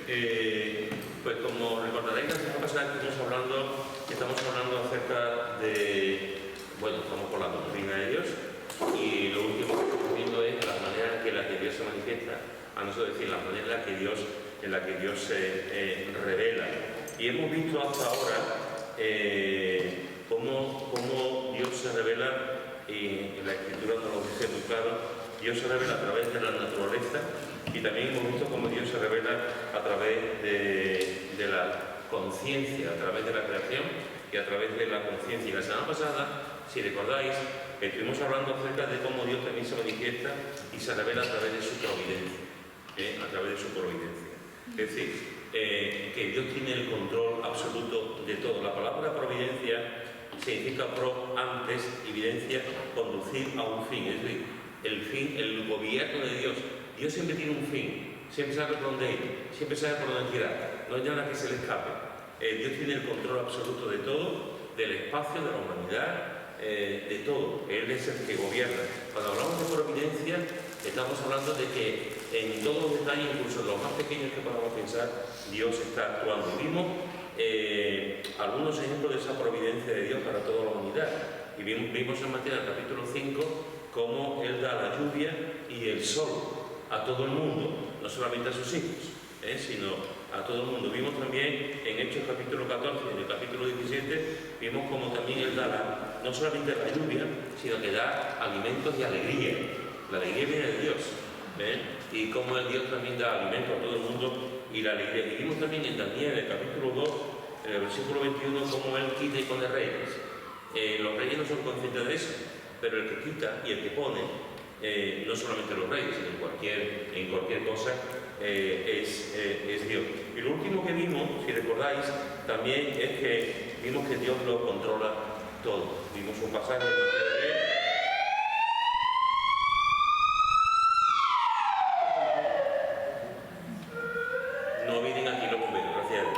Pues como recordaréis, la semana pasada estamos hablando acerca de, bueno, estamos por la doctrina de Dios, y lo último que estamos viendo es la manera en la que Dios se manifiesta, a no ser decir, la manera en la que Dios se revela. Y hemos visto hasta ahora cómo Dios se revela, y en la Escritura nos lo dice muy claro. Dios se revela a través de la naturaleza, y también hemos visto cómo Dios se revela a través de la conciencia, a través de la creación y a través de la conciencia. Y la semana pasada, si recordáis, estuvimos hablando acerca de cómo Dios también se manifiesta y se revela a través de su providencia, a través de su providencia. Es decir, que Dios tiene el control absoluto de todo. La palabra providencia significa pro, antes, evidencia, conducir a un fin. Es decir, el fin, el gobierno de Dios. Dios siempre tiene un fin, siempre sabe por dónde ir, siempre sabe por dónde tirar, no hay nada que se le escape. Dios tiene el control absoluto de todo, del espacio, de la humanidad, de todo. Él es el que gobierna. Cuando hablamos de providencia, estamos hablando de que en todos los detalles, incluso en los más pequeños que podamos pensar, Dios está actuando. Vimos algunos ejemplos de esa providencia de Dios para toda la humanidad. Y vimos en Mateo, en el capítulo 5, cómo Él da la lluvia y el sol a todo el mundo, no solamente a sus hijos, sino a todo el mundo. Vimos también en Hechos capítulo 14 y en el capítulo 17, vimos cómo también Él da no solamente la lluvia, sino que da alimentos y alegría. La alegría viene de Dios, y cómo el Dios también da alimento a todo el mundo y la alegría. Y vimos también en Daniel, en el capítulo 2, en el versículo 21, cómo Él quita y pone reyes. Los reyes no son conscientes de eso, pero el que quita y el que pone, no solamente los reyes, sino en cualquier cosa, es Dios. Y lo último que vimos, si recordáis, también es que vimos que Dios lo controla todo. Vimos un pasaje de Mateo 10. No vienen aquí los bomberos, gracias a Dios.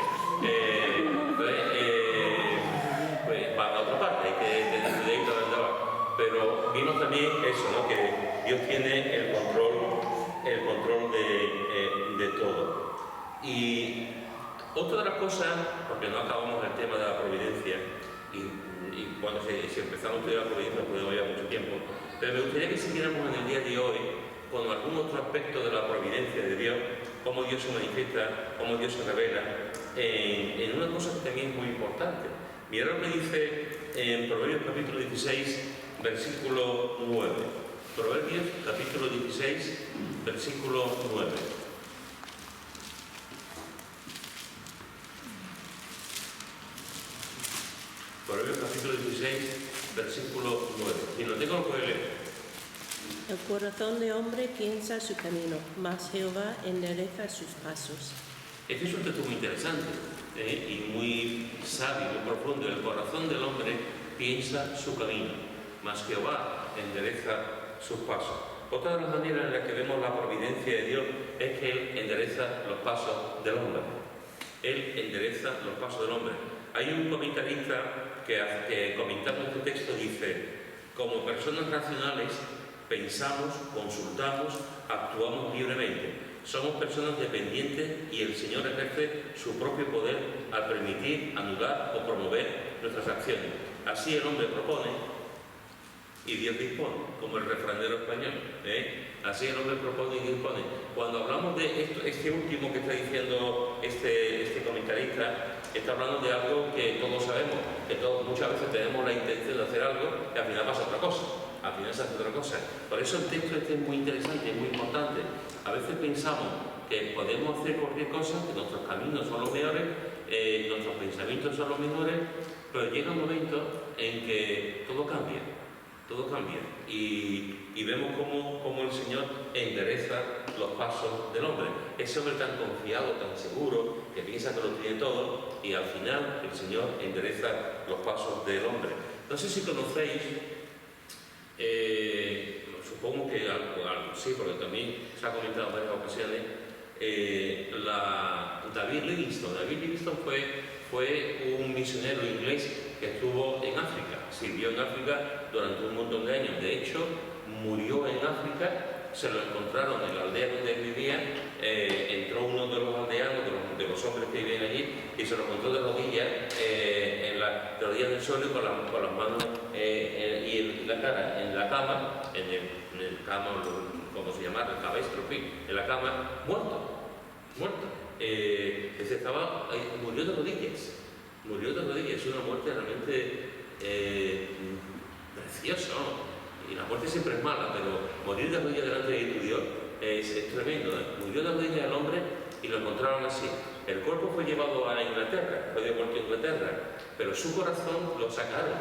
Pues van a otra parte, hay que ir a andar. Pero vimos también eso, ¿no? Que Dios tiene el control de todo. Y otra de las cosas, porque no acabamos el tema de la providencia, y cuando si empezamos a estudiar la providencia podemos llevar mucho tiempo, pero me gustaría que siguiéramos en el día de hoy con algún otro aspecto de la providencia de Dios, cómo Dios se manifiesta, cómo Dios se revela, en una cosa que también es muy importante. Mirad lo que dice en Proverbios capítulo 16, versículo 9. Proverbios capítulo 16, versículo 9. Proverbios capítulo 16, versículo 9. Si no tengo, lo puede leer. El corazón de hombre piensa su camino, mas Jehová endereza sus pasos. Este es un texto muy interesante y muy sabio, muy profundo. El corazón del hombre piensa su camino, mas Jehová endereza sus pasos. Otra de las maneras en las que vemos la providencia de Dios es que Él endereza los pasos del hombre. Él endereza los pasos del hombre. Hay un comentarista que comentando este texto dice: como personas racionales pensamos, consultamos, actuamos libremente. Somos personas dependientes y el Señor ejerce su propio poder al permitir, anular o promover nuestras acciones. Así el hombre propone y Dios dispone, como el refranero español. Así el hombre propone y dispone. Cuando hablamos de esto, este último que está diciendo este comentarista, está hablando de algo que todos sabemos, que todos muchas veces tenemos la intención de hacer algo y al final pasa otra cosa. Al final se hace otra cosa. Por eso el texto este es muy interesante, es muy importante. A veces pensamos que podemos hacer cualquier cosa, que nuestros caminos son los mejores, nuestros pensamientos son los mejores, pero llega un momento en que todo cambia. Todo cambia. Y vemos cómo el Señor endereza los pasos del hombre. Ese hombre tan confiado, tan seguro, que piensa que lo tiene todo, y al final el Señor endereza los pasos del hombre. No sé si conocéis, supongo que algo sí, porque también se ha comentado en varias ocasiones, David Livingstone. David Livingstone fue un misionero inglés que estuvo en África, sirvió en África durante un montón de años. De hecho, murió en África, se lo encontraron en la aldea donde él vivía, entró uno de los aldeanos, de los los hombres que viven allí, y se lo encontró de rodillas, de rodillas del suelo, con las manos y la cara en la cama, en el cama, como se llama, el cabestro, en fin, en la cama, muerto. Murió de rodillas. Es una muerte realmente preciosa, ¿no? Y la muerte siempre es mala, pero morir de rodillas delante de tu Dios es tremendo, ¿eh? Murió de rodillas el hombre y lo encontraron así. El cuerpo fue llevado a Inglaterra, fue devuelto a Inglaterra, pero su corazón lo sacaron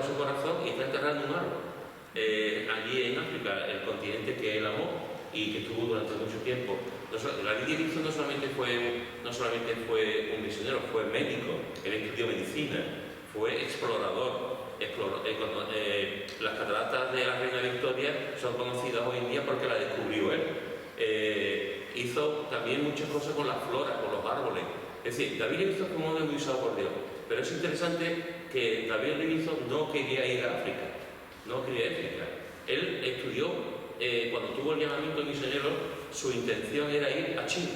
su corazón y está enterrado en un árbol. Allí en África, el continente que él amó y que estuvo durante mucho tiempo. David Livingstone no solamente fue un misionero, fue médico, él estudió medicina, fue explorador. Las cataratas de la Reina Victoria son conocidas hoy en día porque las descubrió él. Hizo también muchas cosas con las floras, con los árboles. Es decir, David Livingstone fue un hombre muy usado por Dios. Pero es interesante que David Livingstone no quería ir a África. Él estudió, cuando tuvo el llamamiento misionero, su intención era ir a China,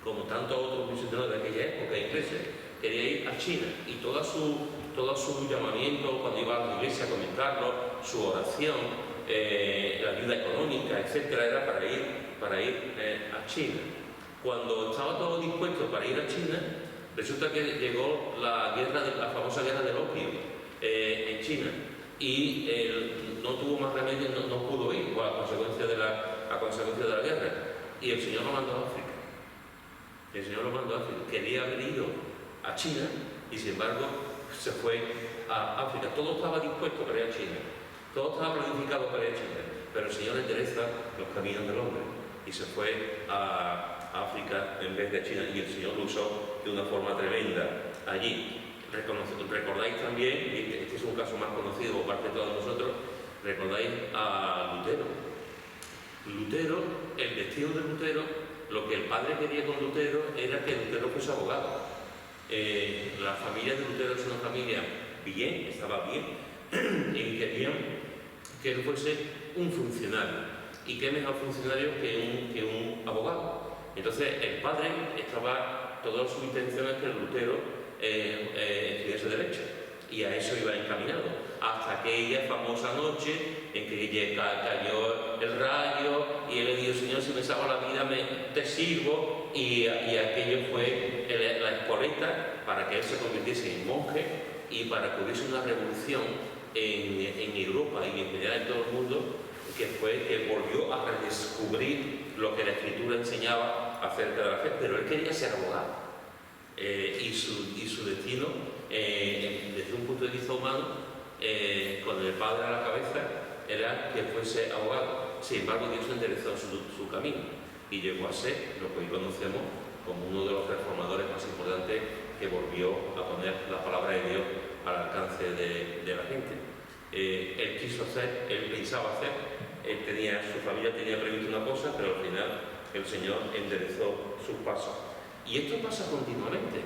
como tantos otros misioneros de aquella época ingleses, quería ir a China, y todo su llamamiento, cuando iba a la iglesia a comentarlo, su oración, la ayuda económica, etcétera, era para ir a China. Cuando estaba todo dispuesto para ir a China, resulta que llegó la famosa guerra del opio en China, y él no tuvo más remedio, no pudo ir a consecuencia de la guerra, y el Señor lo mandó a África. Quería haber ido a China y sin embargo se fue a África. Todo estaba dispuesto para ir a China, todo estaba planificado para ir a China, pero el Señor endereza los caminos del hombre y se fue a África en vez de a China, y el Señor lo usó de una forma tremenda allí. Recordáis también, y este es un caso más conocido por parte de todos nosotros, recordáis a Lutero. El destino de Lutero, lo que el padre quería con Lutero era que Lutero fuese abogado. La familia de Lutero es una familia estaba bien, y querían que él fuese un funcionario. ¿Y qué mejor funcionario que un abogado? Entonces el padre todas sus intenciones que Lutero estudiase Derecho, y a eso iba encaminado, hasta aquella famosa noche en que cayó el rayo y él le dijo: Señor, si me salvo la vida te sirvo, y aquello fue la espoleta para que él se convirtiese en monje y para que hubiese una revolución en Europa y en general en todo el mundo, que volvió a redescubrir lo que la Escritura enseñaba acerca de la fe. Pero él quería ser abogado. Y su destino, desde un punto de vista humano, con el padre a la cabeza, era que fuese abogado. Sin embargo, Dios enderezó su camino y llegó a ser lo que hoy conocemos como uno de los reformadores más importantes, que volvió a poner la palabra de Dios al alcance de la gente. Él pensaba hacer, su familia tenía previsto una cosa, pero al final el Señor enderezó sus pasos. Y esto pasa continuamente.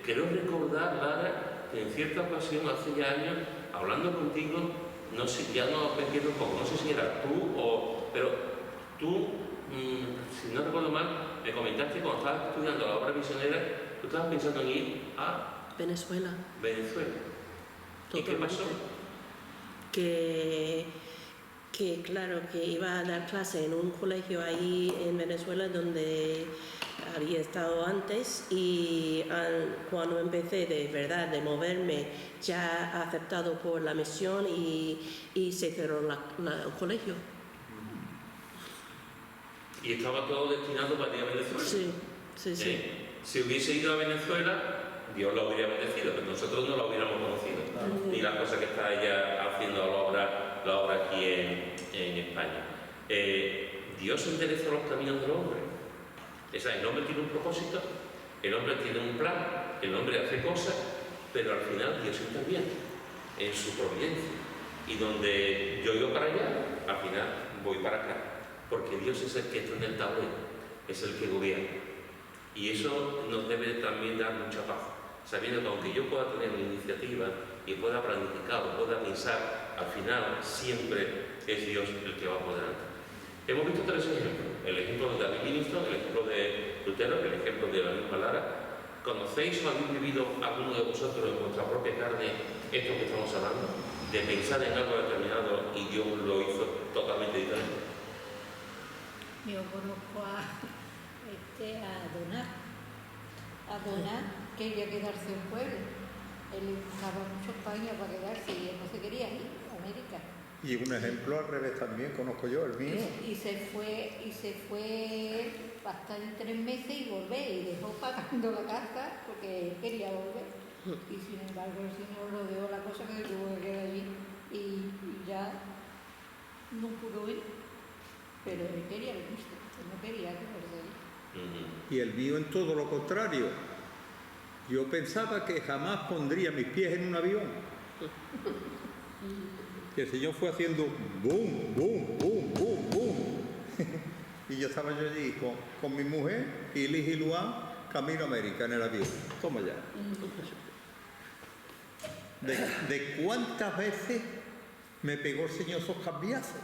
Quiero recordar, Lara, que en cierta ocasión, hace ya años, hablando contigo, no sé, ya no me entiendo un poco, no sé si era tú pero tú, si no recuerdo mal, me comentaste que cuando estabas estudiando la obra misionera, tú estabas pensando en ir a Venezuela. ¿Y qué pasó? Que claro, que iba a dar clase en un colegio ahí en Venezuela donde había estado antes, y cuando empecé de verdad de moverme, ya aceptado por la misión, y se cerró el colegio. ¿Y estaba todo destinado para ir a Venezuela? Sí. Si hubiese ido a Venezuela, Dios lo hubiera bendecido, pero nosotros no lo hubiéramos conocido. Ni las cosas que está ella haciendo la obra aquí en España. Dios endereza los caminos del hombre. El hombre tiene un propósito, el hombre tiene un plan, el hombre hace cosas, pero al final Dios interviene en su providencia. Y donde yo iba para allá, al final voy para acá, porque Dios es el que está en el tablero, es el que gobierna. Y eso nos debe también dar mucha paz, sabiendo que aunque yo pueda tener una iniciativa y pueda planificar o pueda pensar, al final siempre es Dios el que va por delante. Hemos visto tres ejemplos: el ejemplo de David Livingstone, el ejemplo de Lutero, el ejemplo de la misma Lara. ¿Conocéis o habéis vivido alguno de vosotros en vuestra propia carne esto que estamos hablando? De pensar en algo determinado y Dios lo hizo totalmente diferente. Yo conozco a Donat quería quedarse en pueblo. Él buscaba mucho España para quedarse y él no se quería ir a América. Y un ejemplo al revés también conozco yo, el mío. Y se fue hasta en 3 meses y volver, y dejó pagando la casa porque él quería volver. Y sin embargo el Señor rodeó la cosa que tuvo que quedar allí y ya no pudo ir. Pero él quería venirse, él no quería quedarse allí. Y el mío en todo lo contrario. Yo pensaba que jamás pondría mis pies en un avión. Y el Señor fue haciendo boom, boom, boom, boom, boom. Y yo estaba yo allí con mi mujer y Liz y Luan, camino a América en el avión. Toma ya. ¿De cuántas veces me pegó el Señor esos cambiazos?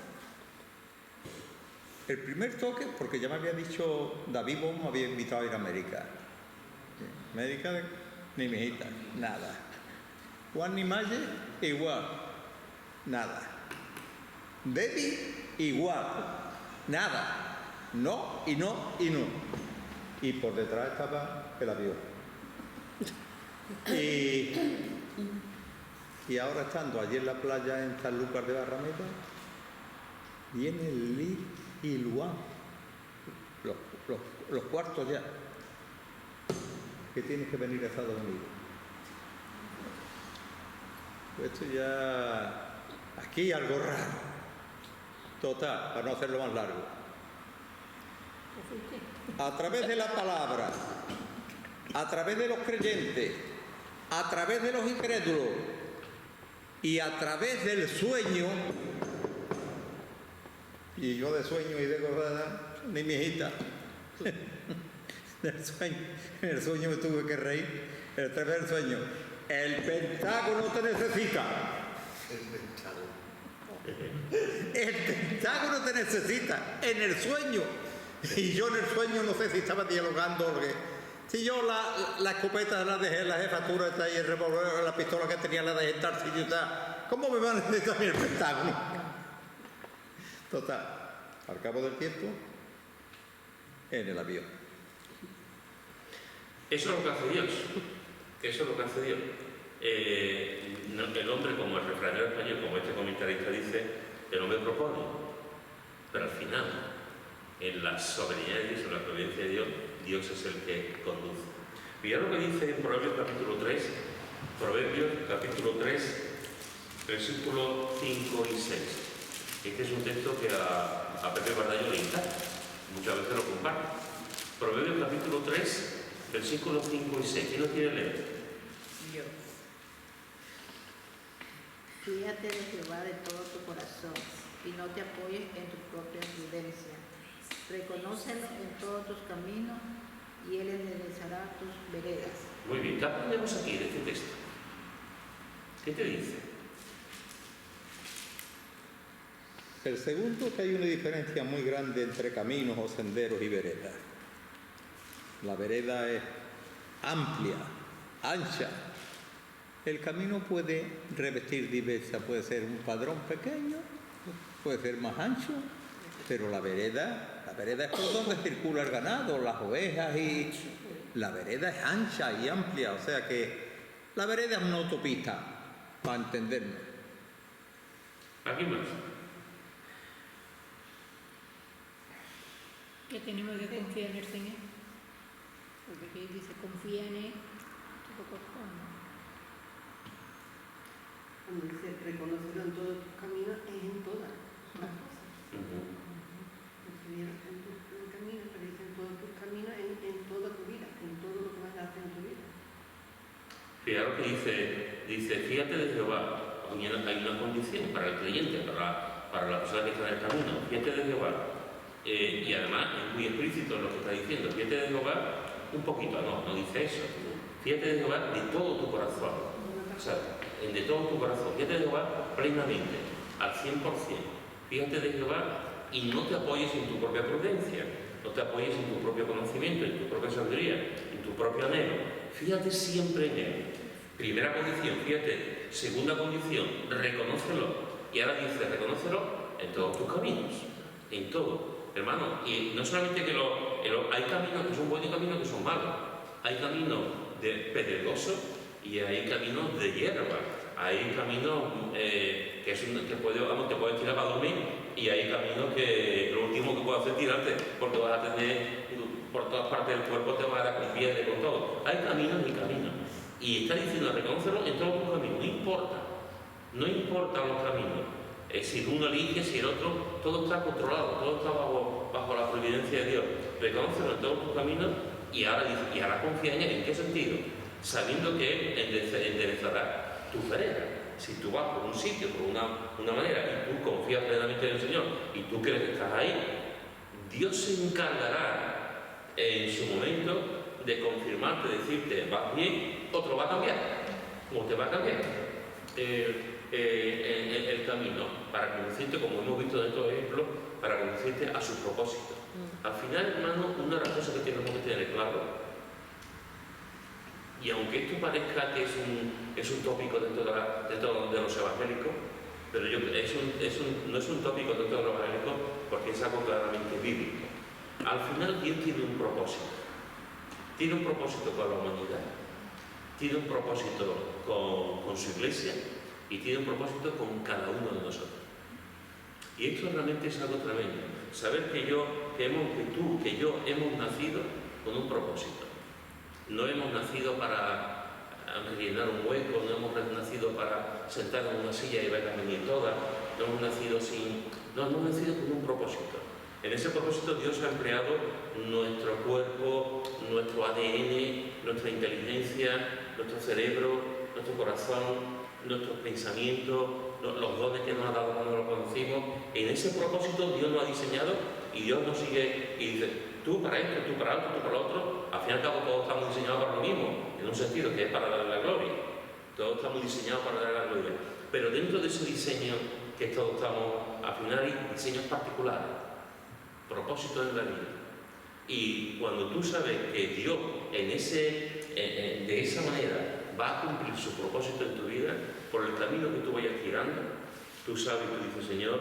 El primer toque, porque ya me había dicho David Bon, me había invitado a ir a América. América, ni mijita, nada. Juan ni Maye, igual, nada. Debbie, igual, nada. No, y no, y no. Y por detrás estaba el avión. Y ahora estando allí en la playa en Sanlúcar de Barrameda, viene Liz y Luan, los cuartos ya, que tienes que venir a Estados Unidos. Esto ya, aquí algo raro. Total, para no hacerlo más largo. A través de la palabra, a través de los creyentes, a través de los incrédulos y a través del sueño, y yo de sueño y de gozada, ni mi hijita. En el sueño me tuve que reír. A través del sueño. El Pentágono te necesita. El Pentágono te necesita. En el sueño. Y yo en el sueño no sé si estaba dialogando o qué. Si yo la escopeta la dejé, la jefatura está ahí, el revólver, la pistola que tenía la dejé estar si yo está. ¿Cómo me va a necesitar el Pentágono? Total, al cabo del tiempo, en el avión. Eso es lo que hace Dios. Eso es lo que hace Dios. El hombre, como el refranero español, como este comentarista dice, el hombre propone, pero al final, en la soberanía de Dios, en la providencia de Dios, Dios es el que conduce. Mirad lo que dice en Proverbios capítulo 3, Proverbios capítulo 3, versículos 5 y 6. Este es un texto que a Pepe Bardallo le encanta, muchas veces lo comparte. Proverbios capítulo 3, versículos 5 y 6. ¿Quién lo quiere leer? Yo. Fíjate de Jehová de todo tu corazón y no te apoyes en tu propia prudencia. Reconócelo en todos tus caminos y Él enderezará tus veredas. Muy bien, ¿qué aprendemos aquí de este texto? ¿Qué te dice? El segundo, que hay una diferencia muy grande entre caminos o senderos y veredas. La vereda es amplia, ancha. El camino puede revestir diversa, puede ser un padrón pequeño, puede ser más ancho, pero la vereda es por donde circula el ganado, las ovejas, y la vereda es ancha y amplia, o sea que la vereda es una autopista, para entendernos. ¿Aquí más? Que tenemos que confiar en el Señor. Porque aquí dice confía en Él. Cuando dice reconocerlo en todos tus caminos, es en todas las cosas. En tu camino, pero dice en todos tus caminos, en toda tu vida, en todo lo que vas a hacer en tu vida. Fijaros que dice, fíjate de Jehová. Hay una condición para el creyente, para la persona que está en el camino. Fíjate de Jehová. Y además es muy explícito en lo que está diciendo. Fíjate de Jehová un poquito, no dice eso. Fíjate de Jehová de todo tu corazón. O sea, de todo tu corazón. Fíjate de Jehová plenamente, al 100%. Fíjate de Jehová y no te apoyes en tu propia prudencia. no te apoyes en tu propio conocimiento, en tu propia sabiduría, en tu propio anhelo. Fíjate siempre en Él. Primera condición, fíjate. Segunda condición, reconócelo. Y ahora dice, reconócelo en todos tus caminos, en todo, hermano. Y no solamente que hay caminos que son buenos y caminos que son malos. Hay caminos de pedregosos y hay caminos de hierba. Hay caminos que te puedes tirar para dormir, y hay caminos que lo último que puedes hacer es tirarte, porque vas a tener por todas partes del cuerpo, te vas a dar con piedra, con todo. Hay caminos y caminos. Y está diciendo, reconócelo en todos tus caminos, no importa los caminos. Si uno elige, si el otro, todo está controlado, todo está bajo la providencia de Dios. Reconócelo en todos tus caminos y ahora confía en Él. ¿En qué sentido? Sabiendo que Él enderezará tu vereda. Si tú vas por un sitio, por una manera, y tú confías plenamente en el Señor, y tú crees que estás ahí, Dios se encargará en su momento de confirmarte, decirte, vas bien, o te lo va a cambiar, o te va a cambiar el camino, para conducirte, como hemos visto en estos ejemplos, para conducirte a sus propósitos. Al final, hermano, una de las cosas que tenemos que tener claro, y aunque esto parezca que es un tópico dentro de los evangélicos, pero no es un tópico dentro de los evangélicos porque es algo claramente bíblico. Al final Dios tiene un propósito. Tiene un propósito con la humanidad, tiene un propósito con su iglesia y tiene un propósito con cada uno de nosotros. Y esto realmente es algo tremendo. Saber que tú, que yo hemos nacido con un propósito. No hemos nacido para rellenar un hueco, no hemos nacido para sentarnos en una silla y verlas venir todas, no hemos nacido con un propósito. En ese propósito Dios ha empleado nuestro cuerpo, nuestro ADN, nuestra inteligencia, nuestro cerebro, nuestro corazón, nuestros pensamientos, los dones que nos ha dado cuando lo conocimos. En ese propósito Dios nos ha diseñado y Dios nos sigue y dice, tú para esto, tú para otro, tú para lo otro. Al fin y al cabo todos estamos diseñados para lo mismo, en un sentido que es para darle la gloria. Todos estamos diseñados para darle la gloria. Pero dentro de ese diseño que todos estamos, al final hay diseños particulares, propósitos en la vida. Y cuando tú sabes que Dios de esa manera va a cumplir su propósito en tu vida, por el camino que tú vayas girando, tú sabes, tú dices, Señor,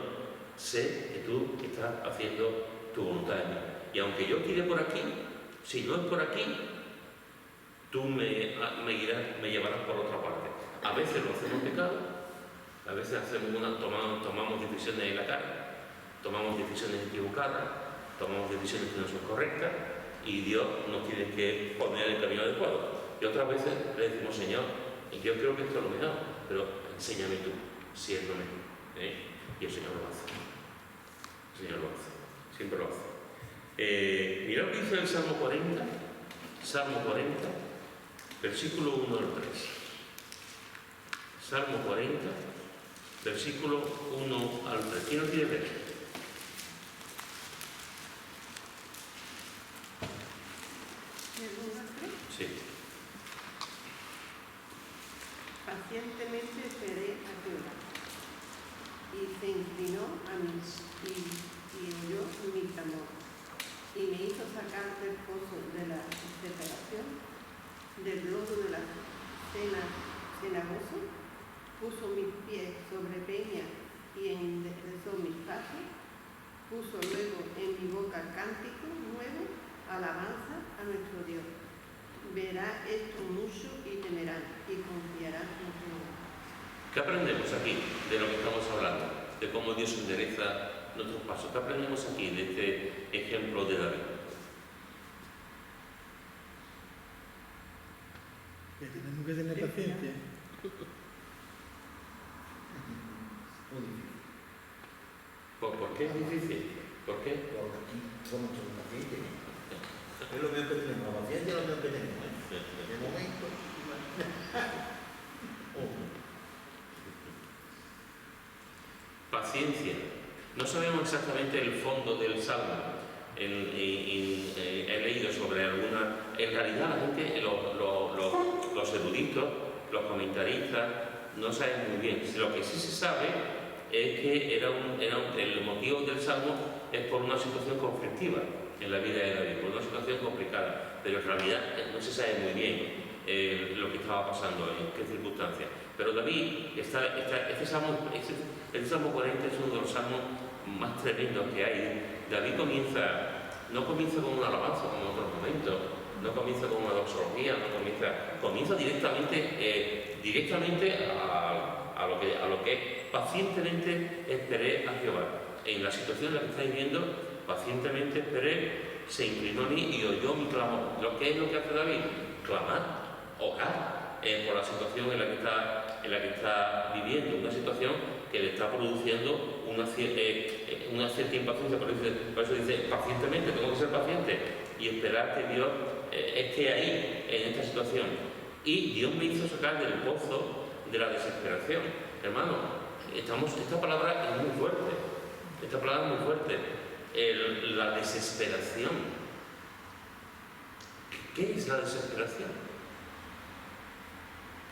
sé que tú estás haciendo tu voluntad en mí. Y aunque yo tire por aquí, si no es por aquí, tú me llevarás por otra parte. A veces lo hacemos pecado, a veces tomamos decisiones en la cara, tomamos decisiones equivocadas, tomamos decisiones que no son correctas, y Dios nos tiene que poner en el camino adecuado. Y otras veces le decimos, Señor, yo creo que esto es lo mejor, pero enséñame tú si es lo mejor. Y el Señor lo hace. El Señor lo hace, siempre lo hace. Mirad lo que dice el Salmo 40, versículo 1 al 3. Salmo 40, versículo 1 al 3. ¿Quién lo quiere ver? Sí. Pacientemente esperé a Jehová, y se inclinó a mí, y oyó mi clamor, y me hizo sacar del pozo de la desesperación, del lodo de la cenagoso, puso mis pies sobre peña y enderezó mis pasos, puso luego en mi boca cántico nuevo, alabanza a nuestro Dios. Verá esto mucho y temerán y confiarán en Jehová. ¿Qué aprendemos aquí de lo que estamos hablando? De cómo Dios endereza nuestros pasos. ¿Qué aprendemos aquí de este ejemplo de David? Que tenemos que tener paciencia. ¿Por qué es difícil? ¿Por qué? Porque aquí somos todos pacientes. Es lo mismo que tenemos, la paciencia es lo mismo que tenemos. De momento. Paciencia. No sabemos exactamente el fondo del Salmo. He leído sobre alguna. En realidad, la gente, los eruditos, los comentaristas, no saben muy bien. Lo que sí se sabe es que el motivo del Salmo es por una situación conflictiva. en la vida de David, por una situación complicada, pero en realidad no se sabe muy bien lo que estaba pasando, en qué circunstancias. Pero David, este Salmo 40 es uno de los salmos más tremendos que hay. David no comienza con una alabanza como en otros momentos, no comienza con una doxología, comienza directamente a lo que es pacientemente esperé a Jehová. En la situación en la que estáis viendo, pacientemente esperé, se inclinó a mí y oyó mi clamor. ¿Qué es lo que hace David? Clamar, orar por la situación en la que está viviendo, una situación que le está produciendo una cierta impaciencia. Por eso dice pacientemente, tengo que ser paciente y esperar que Dios esté ahí en esta situación. Y Dios me hizo sacar del pozo de la desesperación. Hermano, esta palabra es muy fuerte. Esta palabra es muy fuerte. La desesperación. ¿Qué es la desesperación?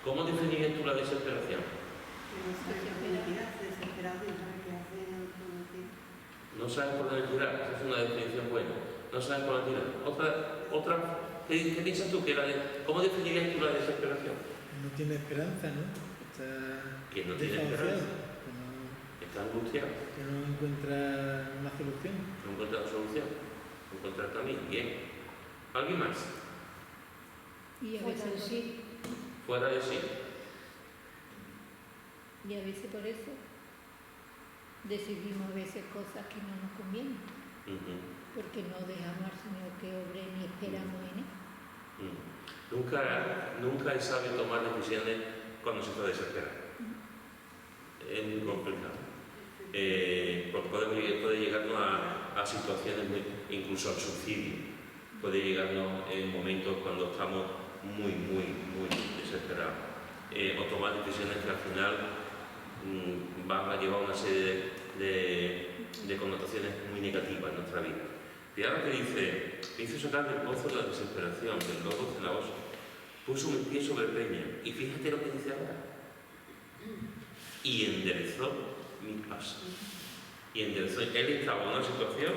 ¿Cómo definirías tú la desesperación? No sabes por dónde tirar. Esa es una definición buena. No sabes por dónde tirar. Otra. ¿Qué piensas tú? ¿Cómo definirías tú la desesperación? No tiene esperanza, ¿no? ¿Quién no tiene esperanza? Está angustiado. Que no encuentra una solución. No encuentra una solución. No encuentra el camino. Bien. ¿Alguien más? Y a veces sí. Fuera de sí. Y a veces por eso decidimos a veces cosas que no nos convienen. Porque no dejamos al Señor que obre ni esperamos en Él. Nunca es sabio tomar decisiones cuando se está desesperado. Es muy complicado. Porque puede llegarnos a situaciones, incluso al suicidio. Puede llegarnos en momentos cuando estamos muy desesperados. O tomar decisiones que al final van a llevar una serie de connotaciones muy negativas en nuestra vida. Y ahora que dice sacar del pozo de la desesperación, del lodo cenagoso, puso mi pie sobre peña, y fíjate lo que dice ahora, y enderezó mis pasos. Y enderezó. Él estaba en una situación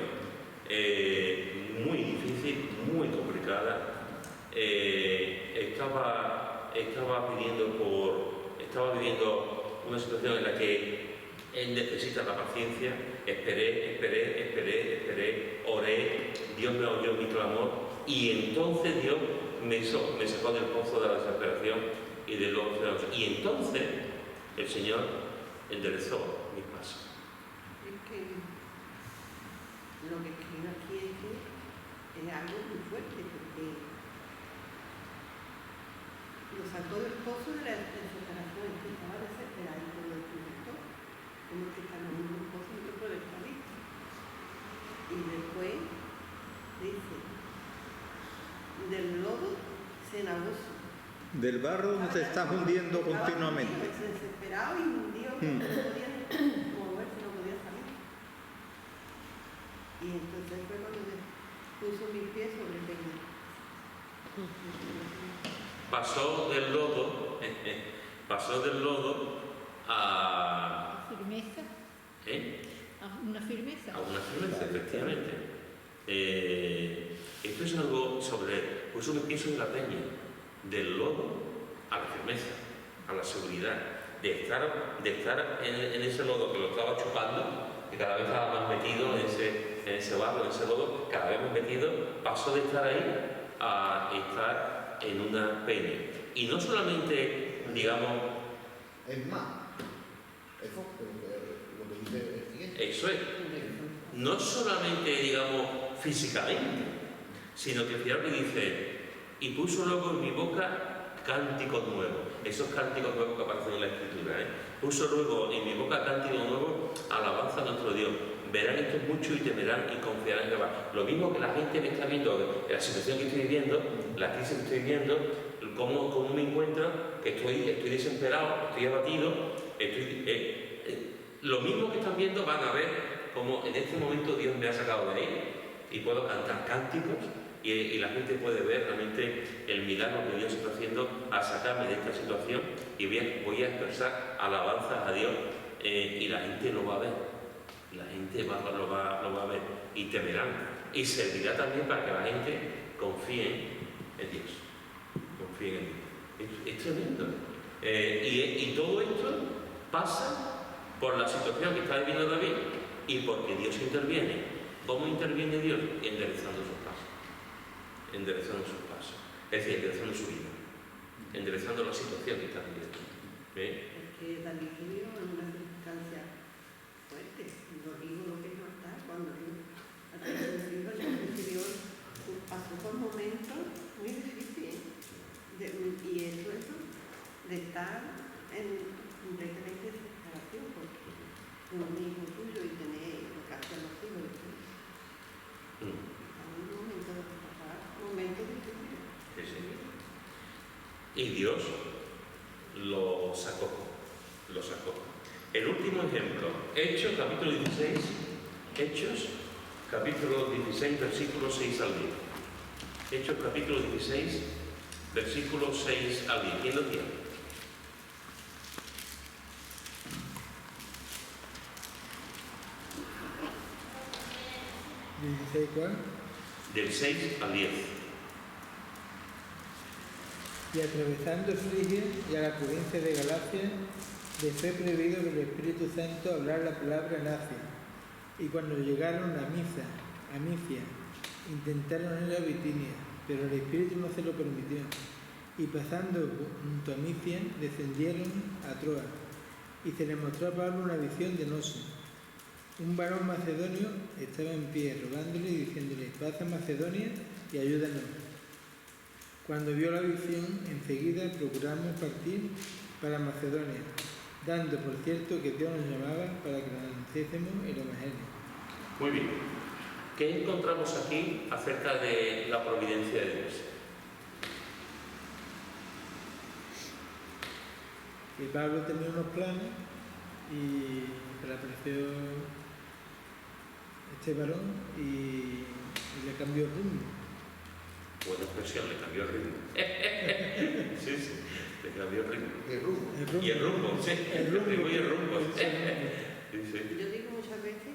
muy difícil, muy complicada. Estaba viviendo una situación en la que él necesita la paciencia. Esperé, oré, Dios me oyó mi clamor y entonces Dios me sacó del pozo de la desesperación y de los celos. Y entonces el Señor enderezó mis pasos. Es que lo que escribe aquí es algo muy fuerte, porque lo sacó del pozo de la desesperación, que estaba desesperado y lo despertó, como que estaba en un pozo y no puede salir. Y después dice, del lodo cenagoso. Del barro donde te estás hundiendo continuamente. Desesperado y hundido, no podía moverse, no podía salir. Y entonces fue cuando puso mis pies sobre el peña. Pasó del lodo a Firmeza. A una firmeza. A una firmeza, efectivamente. Esto es algo puso mi pie sobre la peña, del lodo a la firmeza, a la seguridad, de estar en ese lodo que lo estaba chupando, que cada vez estaba más metido en ese barro, en ese lodo, cada vez más metido, pasó de estar ahí a estar en una peña. Y no solamente, digamos... Es más, eso lo que dice el siguiente. Eso es. No solamente, digamos, físicamente, sino que fijaros que dice, y puso luego en mi boca cánticos nuevos. Esos cánticos nuevos que aparecen en la Escritura. Puso luego en mi boca cánticos nuevos, alabanza a nuestro Dios. Verán esto mucho y temerán y confiarán en Jehová. Lo mismo que la gente me está viendo, la situación que estoy viviendo, la crisis que estoy viviendo, cómo me encuentro, que estoy desesperado, estoy abatido, lo mismo que están viendo van a ver cómo en este momento Dios me ha sacado de ahí y puedo cantar cánticos y la gente puede ver realmente el milagro que Dios está haciendo a sacarme de esta situación y voy a expresar alabanzas a Dios y la gente lo va a ver. La gente lo va a ver y temerán. y servirá también para que la gente confíe en Dios. Confíe en Dios. Es tremendo. Y todo esto pasa por la situación que está viviendo David y porque Dios interviene. ¿Cómo interviene Dios? Enderezando sus pasos. Enderezando sus pasos. Es decir, enderezando su vida. Enderezando la situación que está viviendo. Es que David vivió en una circunstancia fuerte. No digo lo que no está cuando pasó por momentos muy difíciles. Y eso de estar completamente en separación, porque un hijo tuyo y tener lo que hacen los hijos de tu hijo. Hay un momento de pasar, momentos difíciles. Sí, sí. Y Dios lo sacó. Lo sacó. El último ejemplo, Hechos, capítulo 16. Hechos, capítulo 16, versículos 6 al 10. Hechos, capítulo 16, versículos 6 al 10. ¿Quién lo tiene? ¿16 cuál? Del 6 al 10. Y atravesando Frigia y a la provincia de Galacia, les fue prohibido por el Espíritu Santo hablar la palabra en Asia. Y cuando llegaron a Misia, intentaron ir a Bitinia, pero el Espíritu no se lo permitió. Y pasando junto a Misia, descendieron a Troas, y se le mostró a Pablo una visión de noche. Un varón macedonio estaba en pie, rogándole y diciéndole: pasa a Macedonia y ayúdanos. Cuando vio la visión, enseguida procuramos partir para Macedonia, dando por cierto que Dios nos llamaba para que nos anunciásemos el Evangelio. Muy bien. ¿Qué encontramos aquí acerca de la providencia de Dios? Y Pablo tenía unos planes y se le apareció este varón y le cambió el rumbo. Buena expresión, le cambió el ritmo. Sí, sí, le cambió el ritmo. El rumbo. Y el rumbo, sí. El ritmo y el rumbo. Sí, sí. Yo digo muchas veces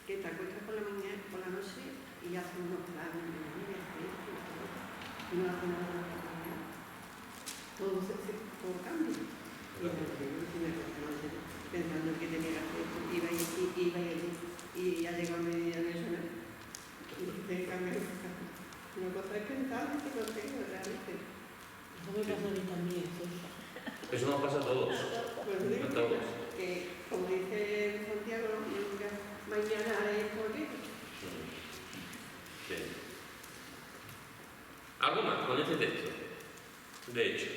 que te acuestas por la mañana, por la noche y haces unos planes de la vida, y no haces nada por la mañana. Todo cambia. Y me acosté pensando que tenía que hacer esto, iba y ya llegó a mediodía en eso, ¿no? Y te cambié. Una cosa es pensar que lo tengo realmente. Eso me pasa a mí también, César. Eso nos pasa a todos. Pues digo A todos. que, como dice Santiago, nunca mañana haré por qué. Sí. ¿Algo más con este texto? De Hechos.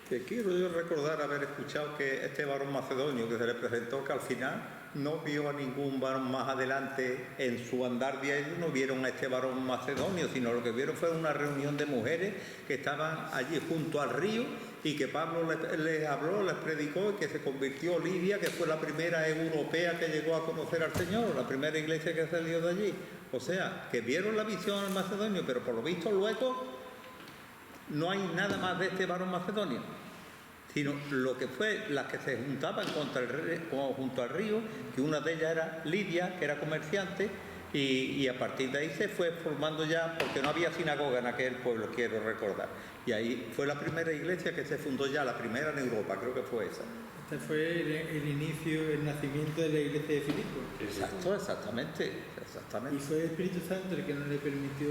Que quiero yo recordar haber escuchado que este varón macedonio que se le presentó, que al final no vio a ningún varón más adelante en su andar diario, no vieron a este varón macedonio, sino lo que vieron fue una reunión de mujeres que estaban allí junto al río y que Pablo les habló, les predicó y que se convirtió Lidia, que fue la primera europea que llegó a conocer al Señor, la primera iglesia que salió de allí. O sea, que vieron la visión al macedonio, pero por lo visto luego no hay nada más de este varón macedonio, sino lo que fue las que se juntaban junto al río, que una de ellas era Lidia, que era comerciante, y a partir de ahí se fue formando ya, porque no había sinagoga en aquel pueblo, quiero recordar, y ahí fue la primera iglesia que se fundó ya, la primera en Europa, creo que fue esa. Este fue el inicio, el nacimiento de la iglesia de Filipo. Exacto, exactamente. Y fue el Espíritu Santo el que no le permitió.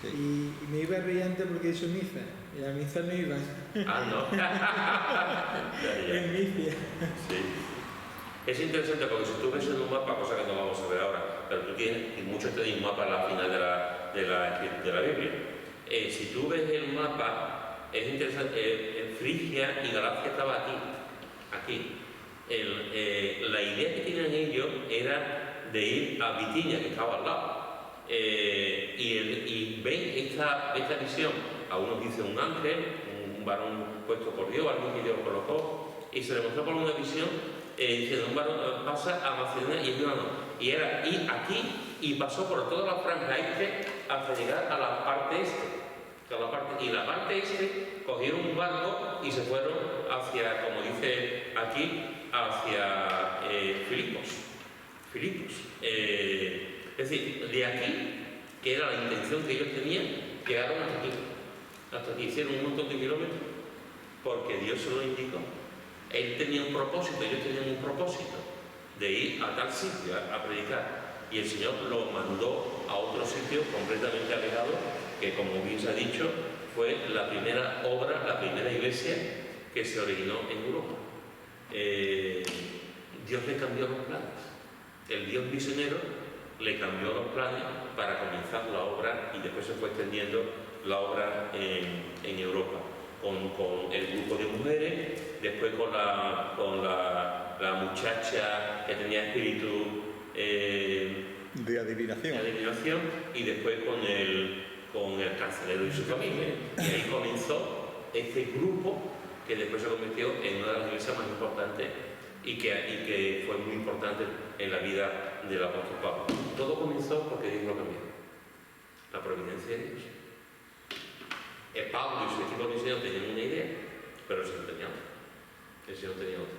Sí. Y me iba a reír antes porque he hecho misa. Y a misa no iba. Ah, no. Ya. En Misia. Sí. Es interesante porque si tú ves en un mapa, cosa que no vamos a ver ahora, pero tú tienes, y muchos tenéis un mapa al final de la Biblia. Si tú ves el mapa, es interesante, Frigia y Galacia estaba aquí. La idea que tenían ellos era de ir a Bitinia, que estaba al lado. Y ven esta visión. A unos dice un ángel, un varón puesto por Dios, alguien que Dios colocó, y se le mostró por una visión diciendo: un varón pasa a Macedonia y hermano. Y era ir aquí y pasó por toda la franja este hasta llegar a la parte este. Y la parte este cogieron un barco y se fueron hacia, como dice aquí, hacia Filipos. Es decir, de aquí que era la intención que ellos tenían, llegaron hasta aquí hicieron un montón de kilómetros, porque Dios se lo indicó. Él tenía un propósito, ellos tenían un propósito de ir a tal sitio a predicar, y el Señor lo mandó a otro sitio completamente alejado, que como bien se ha dicho, fue la primera obra, la primera iglesia que se originó en Europa. Dios le cambió los planes. El Dios misionero le cambió los planes para comenzar la obra, y después se fue extendiendo la obra en Europa, con el grupo de mujeres, después con la muchacha que tenía espíritu De adivinación. y después con el carcelero y su familia. Y ahí comenzó este grupo que después se convirtió en una de las iglesias más importantes y que fue muy importante en la vida del apóstol Pablo. Todo comenzó porque Dios lo cambió. La providencia de Dios. Pablo y su equipo misionero tenían una idea, pero el Señor tenía otra. El Señor tenía otra.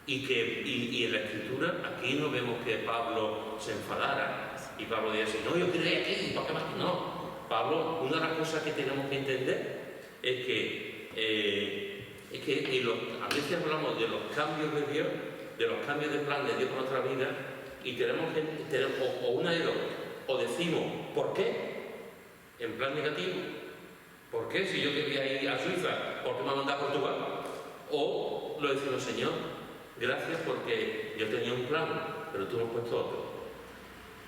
Y en la Escritura, aquí no vemos que Pablo se enfadara y Pablo decía, no, yo quiero ir aquí, ¿para qué más? No. Pablo, una de las cosas que tenemos que entender es que a veces hablamos de los cambios de Dios, de los cambios de plan de Dios con nuestra vida, y tenemos o una de dos, o decimos, ¿por qué? En plan negativo. ¿Por qué? Si yo quería ir a Suiza, ¿por qué me ha mandado a Portugal? O lo decimos, Señor, gracias porque yo tenía un plan, pero tú me has puesto otro.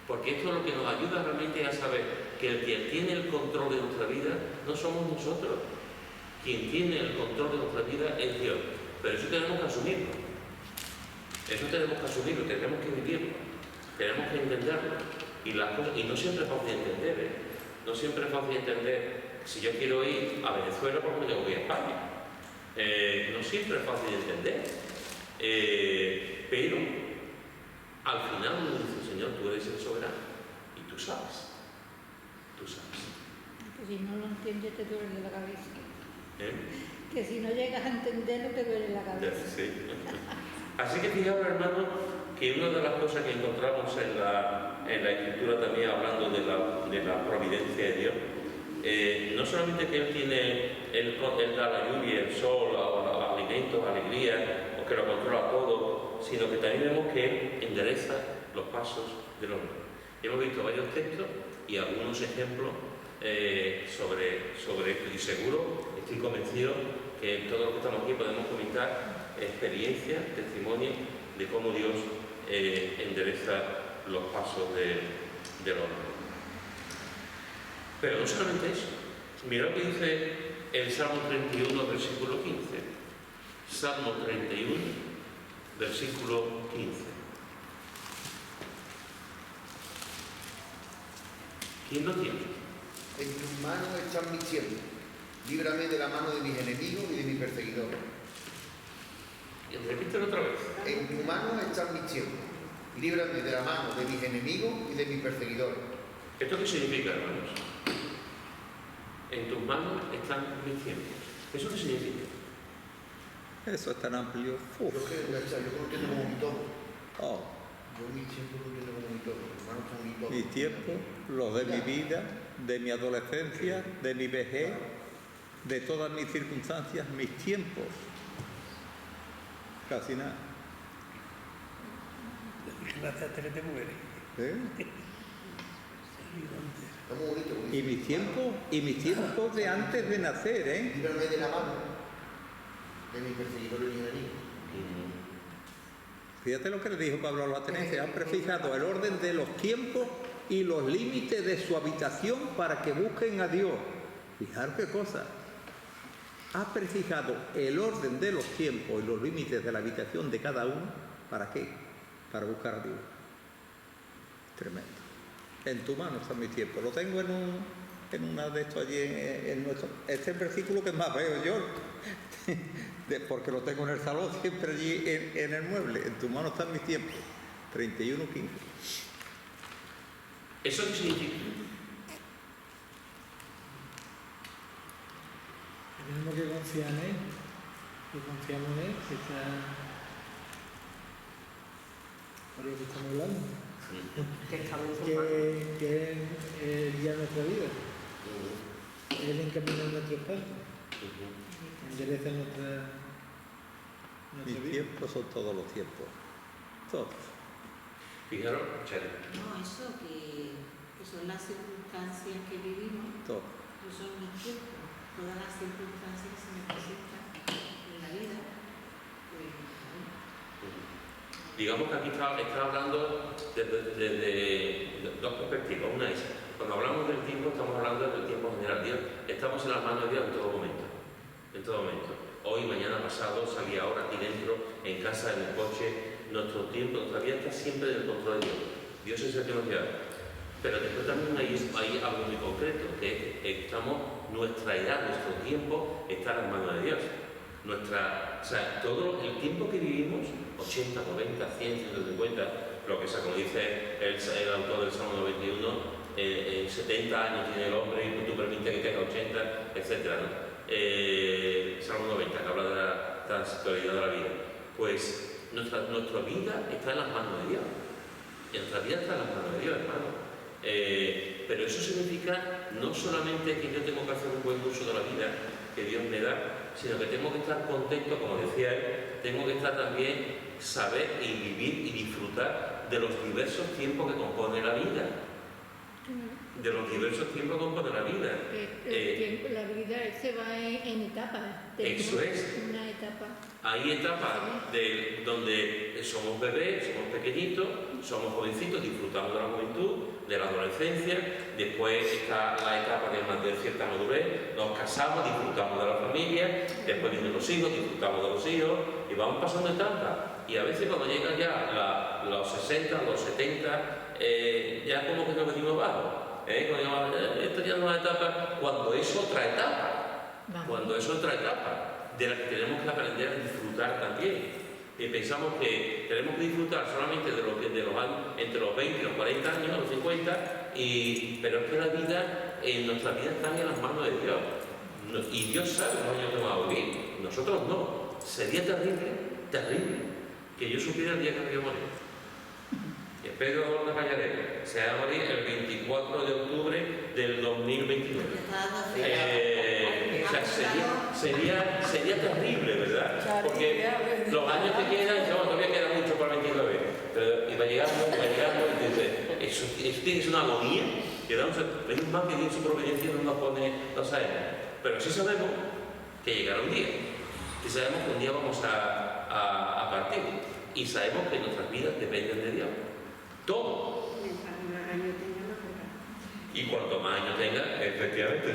Porque esto es lo que nos ayuda realmente a saber que el que tiene el control de nuestra vida no somos nosotros. Quien tiene el control de nuestra vida es Dios. Pero eso tenemos que asumirlo. Eso tenemos que asumirlo, tenemos que vivirlo, tenemos que entenderlo. Y no siempre es fácil de entender, ¿eh? No siempre es fácil de entender. Si yo quiero ir a Venezuela, ¿por qué tengo que ir a España? No siempre es fácil de entender. Pero al final uno dice, Señor, tú eres el soberano y tú sabes. Tú sabes. Que si no lo entiendes te duele la cabeza. ¿Eh? Que si no llegas a entenderlo te duele la cabeza. Sí. Así que fijaos, hermanos, que una de las cosas que encontramos en la Escritura también, hablando de la providencia de Dios, no solamente que Él da la lluvia, el sol, alimentos, alegría, o que lo controla todo, sino que también vemos que Él endereza los pasos del hombre. Hemos visto varios textos y algunos ejemplos sobre esto, y seguro, estoy convencido que todos los que estamos aquí podemos comentar experiencias, testimonios de cómo Dios endereza los pasos del hombre. Pero no solamente eso. Mira lo que dice el Salmo 31, versículo 15. Salmo 31, versículo 15. ¿Quién lo tiene? En tus manos están mis tiempos. Líbrame de la mano de mis enemigos y de mis perseguidores. Y repítelo otra vez. En tus manos están mis tiempos. Líbrame de la mano de mis enemigos y de mis perseguidores. ¿Esto qué significa, hermanos? En tus manos están mis tiempos. ¿Eso qué significa? Eso es tan amplio. Yo creo que lo entiendo como mi todo. Oh, Yo mis tiempos lo entiendo como mi todo. Mis manos son mi todo. mis tiempos, los de mi vida, de mi adolescencia, de mi vejez, de todas mis circunstancias, mis tiempos. Casi nada. Gracias, te mueres. ¿Eh? Está muy bonito. Y mis tiempos de antes de nacer, ¿eh? Líbrame de la mano de mis perseguidores y enemigos. Fíjate lo que le dijo Pablo a los atenienses. Han prefijado el orden de los tiempos y los límites de su habitación para que busquen a Dios. Fijaros qué cosa. Ha prefijado el orden de los tiempos y los límites de la habitación de cada uno. ¿Para qué? Para buscar a Dios. Tremendo. En tu mano está mi tiempo. Lo tengo en una de estos allí en nuestro. Este es el versículo que más veo yo. Porque lo tengo en el salón siempre allí en el mueble. En tu mano están mis tiempos. 31:15. ¿Eso qué significa? Tenemos que confiar en Él, que confiamos en Él, que está... por lo que estamos hablando, Que estamos informando. que es guiar nuestra vida, Él encamina nuestros pasos, endereza nuestra Mis vida. tiempos son todos los tiempos. Todos. Fijaros, Chari, No, eso que son las circunstancias que vivimos, Todos. no son mis tiempos. Todas las circunstancias que se me presentan en la vida, pues, digamos que aquí está hablando desde dos perspectivas. Una es, cuando hablamos del tiempo, estamos hablando del tiempo general. Dios, estamos en las manos de Dios en todo momento. En todo momento. Hoy, mañana, pasado, salí ahora, aquí dentro, en casa, en el coche. Nuestro tiempo, nuestra vida está siempre en el control de Dios. Dios es el que nos guía. Pero después también hay algo muy concreto, que nuestra edad, nuestro tiempo está en las manos de Dios. O sea, todo el tiempo que vivimos, 80, 90, 100, 150, lo que sea, como dice el autor del Salmo 91, en 70 años tiene el hombre y tú permites que tenga 80, etc. ¿no? Salmo 90, que habla de la transitoriedad de la vida. Pues nuestra vida está en las manos de Dios. Y nuestra vida está en las manos de Dios, hermano. Pero eso significa no solamente que yo tengo que hacer un buen uso de la vida que Dios me da, sino que tengo que estar contento, como decía él, tengo que estar también, saber y vivir y disfrutar de los diversos tiempos que compone la vida. De los diversos tiempos que compone la vida. La vida se va en etapas. Eso es. Una etapa. Hay etapas donde somos bebés, somos pequeñitos, somos jovencitos, disfrutamos de la juventud, de la adolescencia. Después está la etapa de cierta madurez, nos casamos, disfrutamos de la familia. Después vienen los hijos, disfrutamos de los hijos. Y vamos pasando etapas. Y a veces cuando llegan ya los 60, los 70, ya como que nos venimos abajo. Esto ya no es una etapa, cuando es otra etapa. Cuando es otra etapa de la que tenemos que aprender a disfrutar también. Y pensamos que tenemos que disfrutar solamente de los años, entre los 20 y los 40 años, los 50, pero es que la vida, nuestra vida está en las manos de Dios. Y Dios sabe los años que vamos a vivir. Nosotros no. Sería terrible, que yo supiera el día que voy a morir. Y espero no callaré. Se va a morir el 24 de octubre del 2029. O sea, sería terrible, ¿verdad? Porque los años que quedan, todavía queda mucho para el 29. Pero iba llegando, y dice, eso tiene que ser una agonía. Menos mal que Dios su providencia no nos pone, no sabemos. Pero sí sabemos que llegará un día. Y sabemos que un día vamos a partir. Y sabemos que nuestras vidas dependen de Dios. Todo. Y cuanto más años tenga, efectivamente,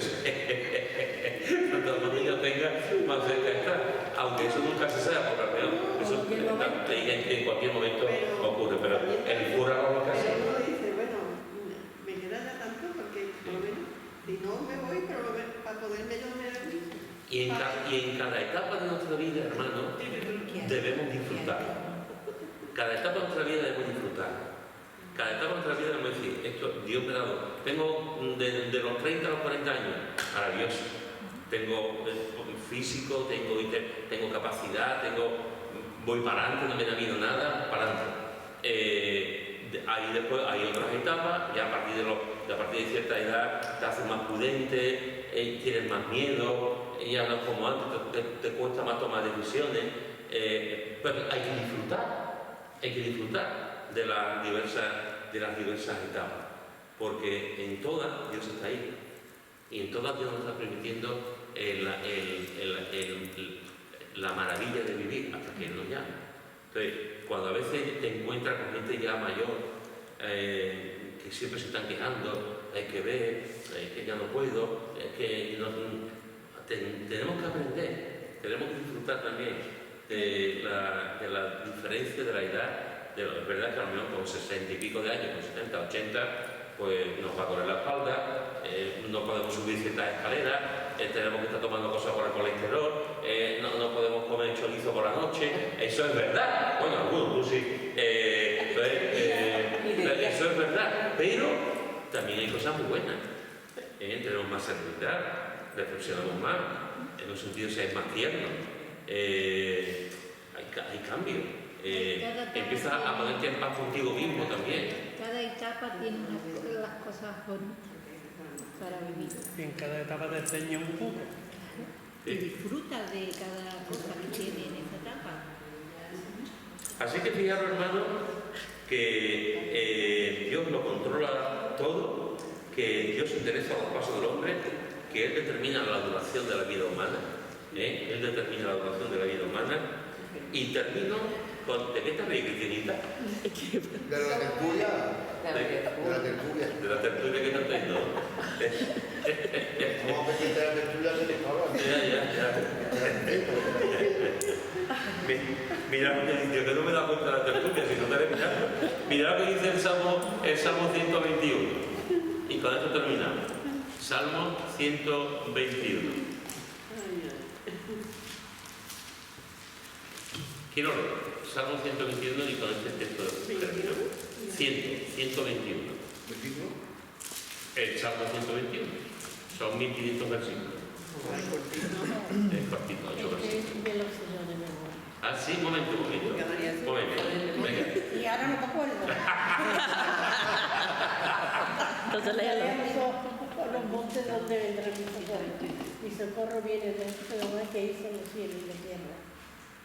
cuanto más años tenga, más cerca está. Aunque eso nunca se sabe, porque al menos eso en cualquier momento ocurre, pero el cura no lo hace. Uno dice, bueno, me queda ya tanto porque por lo menos, si no me voy, pero para poderme yo me y en cada etapa de nuestra vida, hermano, debemos disfrutar. Cada etapa de nuestra vida debemos disfrutar. Cada etapa de nuestra vida debemos decir, esto Dios me ha dado. Tengo de los 30 a los 40 años, maravilloso. Tengo físico, tengo capacidad, voy para adelante, no me da miedo nada, para adelante. Después hay otras etapas, ya a partir de cierta edad te haces más prudente, tienes más miedo, ya no es como antes, te cuesta más tomar decisiones. Pero hay que disfrutar de las diversas etapas, porque en todas Dios está ahí y en todas Dios nos está permitiendo la maravilla de vivir hasta que Él nos llame. Entonces, cuando a veces te encuentras con gente ya mayor que siempre se están quejando, hay que ver, que ya no puedo, tenemos que aprender, tenemos que disfrutar también de la diferencia de la edad. Es verdad que a lo mejor con 60 y pico de años, con 70, 80, pues nos va a correr la espalda, no podemos subir ciertas escaleras, tenemos que estar tomando cosas por el colesterol, no podemos comer chorizo por la noche. Eso es verdad. Bueno, algunos sí. Eso es verdad. Pero también hay cosas muy buenas. Tenemos más serenidad, reflexionamos más, en un sentido se es más tierno. Hay cambios. empiezas a ponerte en paz contigo mismo también. Cada etapa tiene las cosas bonitas para vivir. Y en cada etapa te enseña un poco. Y disfruta de cada cosa que tiene en esa etapa. Así que fijaros, hermanos, que Dios lo controla todo, que Dios se interesa a los pasos del hombre, que Él determina la duración de la vida humana, Él determina la duración de la vida humana, y termino con... ¿De qué te ríes, Cristianita? De la tertulia. De la tertulia que te estoy dando. Vamos a pedir de la tertulia que te Mira lo que dice, que no me da cuenta de la tertulia, si no te haré mirar. Mira lo que dice el Salmo 121. Y con esto terminamos. Salmo 121. Quiero leer Salmo 121 y con este texto termino. 121. El Salmo 121. Son 1500 versículos. Es cortito, 8 versículos. Ah, sí, un momento. Venga. Y ahora no me acuerdo. Entonces léalo. Por los montes donde vendrá mi socorro. Mi socorro viene de Jehová que hizo los cielos y la tierra.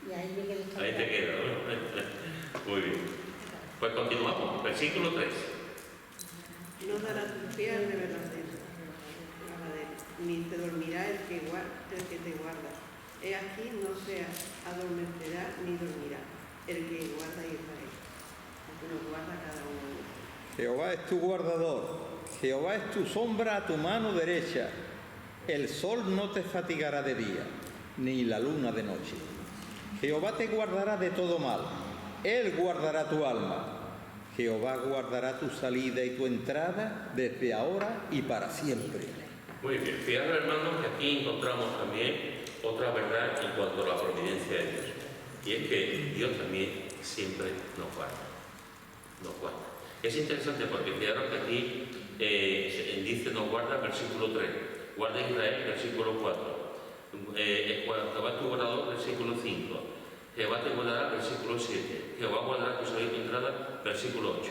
Y ahí me quedé. Ahí te queda, ¿no? Muy bien. Pues continuamos. Versículo 3. No dará tu pie al reveladero, ni te dormirá el que te guarda. He aquí no se adormecerá ni dormirá el que guarda Israel, el que nos guarda cada uno de nosotros. Jehová es tu guardador, Jehová es tu sombra a tu mano derecha. El sol no te fatigará de día, ni la luna de noche. Jehová te guardará de todo mal, Él guardará tu alma. Jehová guardará tu salida y tu entrada desde ahora y para siempre. Muy bien. Fijaros, hermanos, que aquí encontramos también otra verdad en cuanto a la providencia de Dios. Y es que Dios también siempre nos guarda. Nos guarda. Es interesante porque fijaros que aquí dice nos guarda, versículo 3. Guarda Israel, versículo 4. Jehová es tu guardador, versículo 5. Jehová te guardará, versículo 7. Jehová guardará tu salida y tu entrada, versículo 8.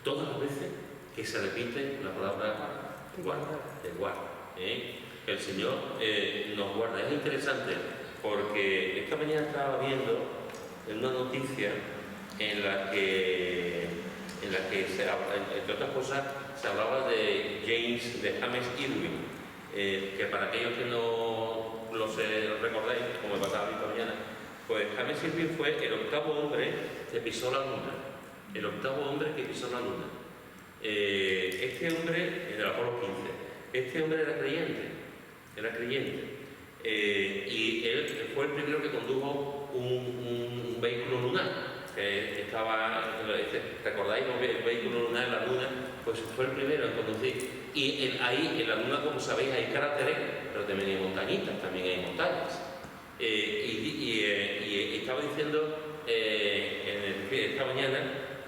Todas las veces que se repite la palabra guarda, te guarda. El Señor nos guarda. Es interesante porque esta mañana estaba viendo una noticia en la que entre otras cosas, se hablaba de James Irwin, que para aquellos que no lo recordáis, como me pasaba esta mañana, pues James Irwin fue el octavo hombre que pisó la luna. El octavo hombre que pisó la luna. Este hombre, en el Apolo 15, este hombre era creyente. Y él fue el primero que condujo un vehículo lunar. ¿Recordáis el vehículo lunar en la luna? Pues fue el primero en conducir. Y ahí en la luna, como sabéis, hay cráteres, pero también hay montañitas, también hay montañas. Y estaba diciendo esta mañana,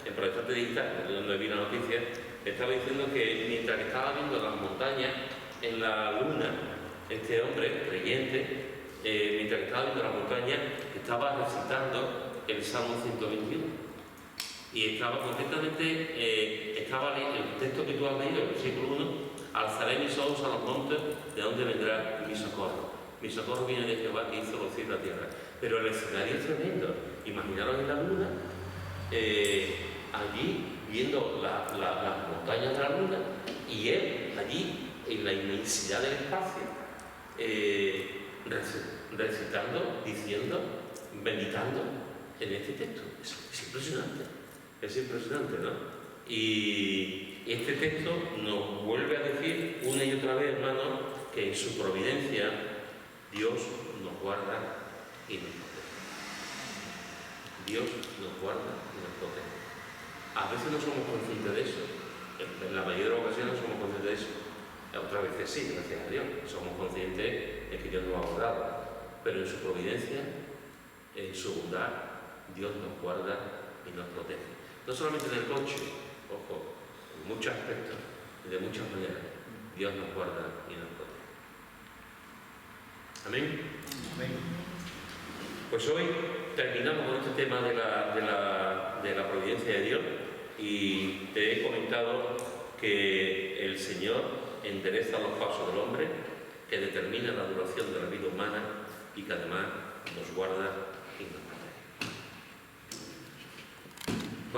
el profesor de donde vi la noticia, estaba diciendo que mientras que estaba viendo las montañas en la luna, este hombre creyente, mientras que estaba viendo las montañas, estaba recitando el Salmo 121. Y estaba concretamente, estaba el texto que tú has leído, el versículo 1, alzaré mis ojos a los montes, ¿de dónde vendrá mi socorro? Mi socorro viene de Jehová que hizo los cielos y la tierra. Pero el escenario es tremendo. Imaginaros en la luna, allí viendo las montañas de la luna, y él allí en la inmensidad del espacio, recitando, diciendo, meditando en este texto. Es impresionante, ¿no? Y este texto nos vuelve a decir una y otra vez, hermanos, que en su providencia Dios nos guarda y nos protege. Dios nos guarda y nos protege. A veces no somos conscientes de eso. En la mayoría de las ocasiones no somos conscientes de eso. Otras veces sí, gracias a Dios. Somos conscientes de que Dios nos ha guardado. Pero en su providencia, en su bondad, Dios nos guarda y nos protege. No solamente en el coche, ojo, en muchos aspectos y de muchas maneras, Dios nos guarda y nos protege. Amén. Amén. Pues hoy terminamos con este tema de la providencia de Dios y te he comentado que el Señor endereza los pasos del hombre, que determina la duración de la